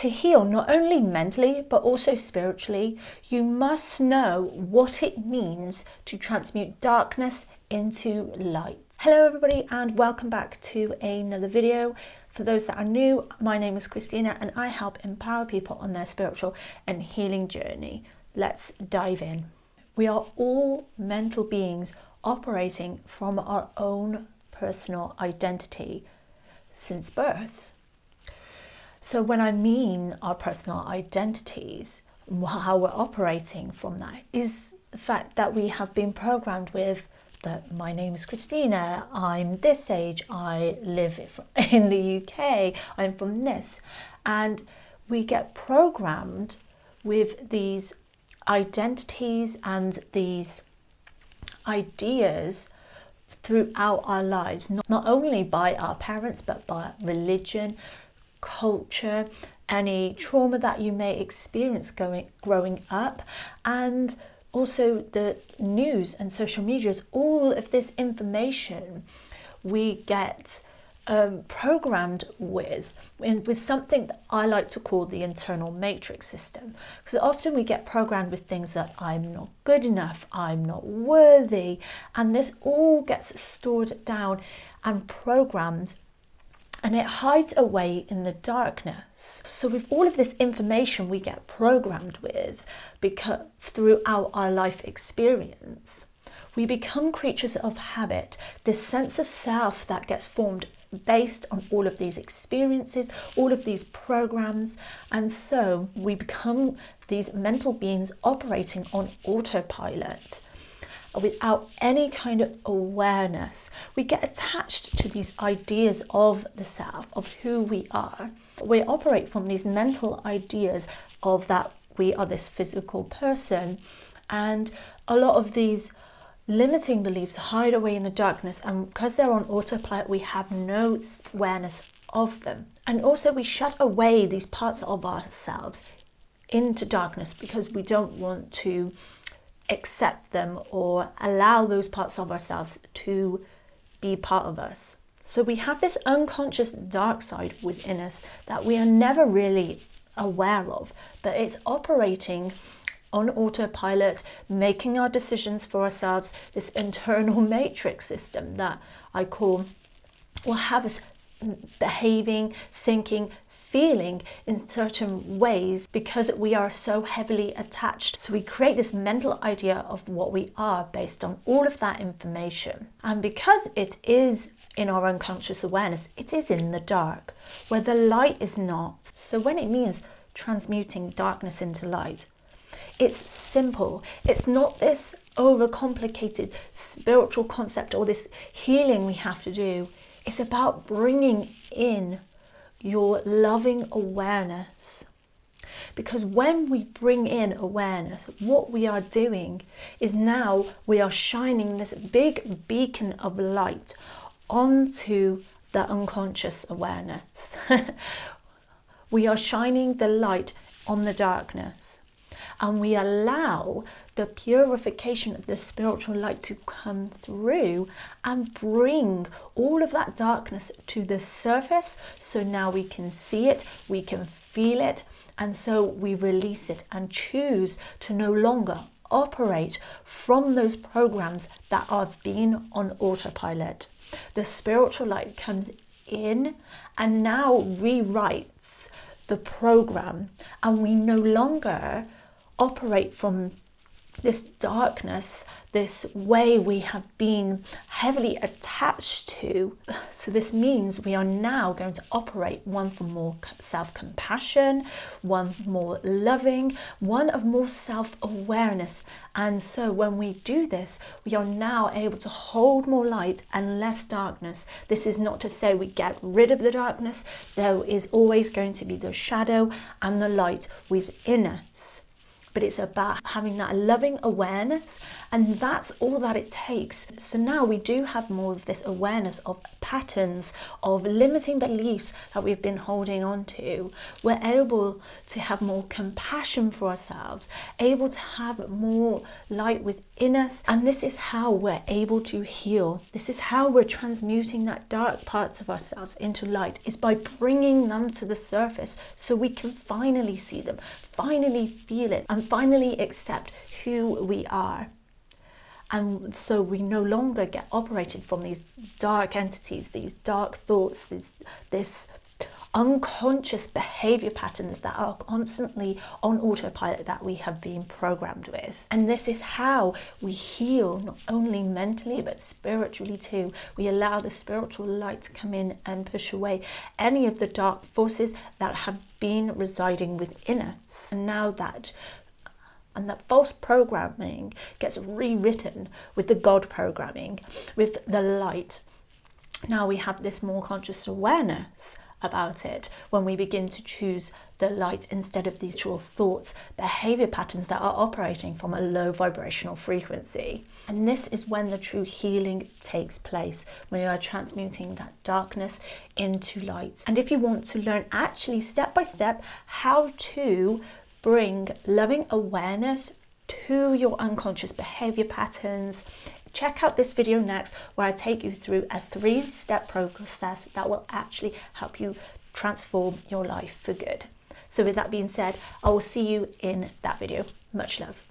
To heal not only mentally but also spiritually, you must know what it means to transmute darkness into light. Hello everybody and welcome back to another video. For those that are new, my name is Christina and I help empower people on their spiritual and healing journey. Let's dive in. We are all mental beings operating from our own personal identity since birth. So when I mean our personal identities, how we're operating from that is the fact that we have been programmed with that my name is Christina, I'm this age, I live in the UK, I'm from this. And we get programmed with these identities and these ideas throughout our lives, not only by our parents, but by religion, culture, any trauma that you may experience growing up, and also the news and social medias. All of this information we get programmed with something that I like to call the internal matrix system, because often we get programmed with things that I'm not good enough, I'm not worthy, and this all gets stored down and programmed, and it hides away in the darkness. So with all of this information we get programmed with, because throughout our life experience, we become creatures of habit, this sense of self that gets formed based on all of these experiences, all of these programs. And so we become these mental beings operating on autopilot, without any kind of awareness. We get attached to these ideas of the self, of who we are. We operate from these mental ideas of that we are this physical person, and a lot of these limiting beliefs hide away in the darkness, and because they're on autopilot we have no awareness of them. And also we shut away these parts of ourselves into darkness because we don't want to accept them or allow those parts of ourselves to be part of us. So we have this unconscious dark side within us that we are never really aware of, but it's operating on autopilot, making our decisions for ourselves. This internal matrix system that I call will have us behaving, thinking, feeling in certain ways because we are so heavily attached. So we create this mental idea of what we are based on all of that information. And because it is in our unconscious awareness, it is in the dark, where the light is not. So when it means transmuting darkness into light, it's simple. It's not this overcomplicated spiritual concept or this healing we have to do. It's about bringing in your loving awareness. Because when we bring in awareness, what we are doing is now we are shining this big beacon of light onto the unconscious awareness. We are shining the light on the darkness, and we allow the purification of the spiritual light to come through and bring all of that darkness to the surface. So now we can see it, we can feel it, and so we release it and choose to no longer operate from those programs that have been on autopilot. The spiritual light comes in and now rewrites the program, and we no longer operate from this darkness, this way we have been heavily attached to. So this means we are now going to operate one for more self-compassion, one more loving, one of more self-awareness. And so when we do this, we are now able to hold more light and less darkness. This is not to say we get rid of the darkness. There is always going to be the shadow and the light within us. but it's about having that loving awareness, and that's all that it takes. So now we do have more of this awareness of patterns, of limiting beliefs that we've been holding on to. We're able to have more compassion for ourselves, able to have more light within us, and this is how we're able to heal. This is how we're transmuting that dark parts of ourselves into light, is by bringing them to the surface so we can finally see them, finally feel it, and finally accept who we are. And so we no longer get operated from these dark entities, these dark thoughts, this unconscious behavior patterns that are constantly on autopilot that we have been programmed with. And this is how we heal, not only mentally but spiritually too. We allow the spiritual light to come in and push away any of the dark forces that have been residing within us. And now that false programming gets rewritten with the God programming, with the light. Now we have this more conscious awareness about it when we begin to choose the light instead of these actual thoughts, behavior patterns that are operating from a low vibrational frequency. And this is when the true healing takes place, when you are transmuting that darkness into light. And if you want to learn actually step by step how to bring loving awareness to your unconscious behavior patterns, check out this video next, where I take you through a 3-step process that will actually help you transform your life for good. So with that being said, I will see you in that video. Much love.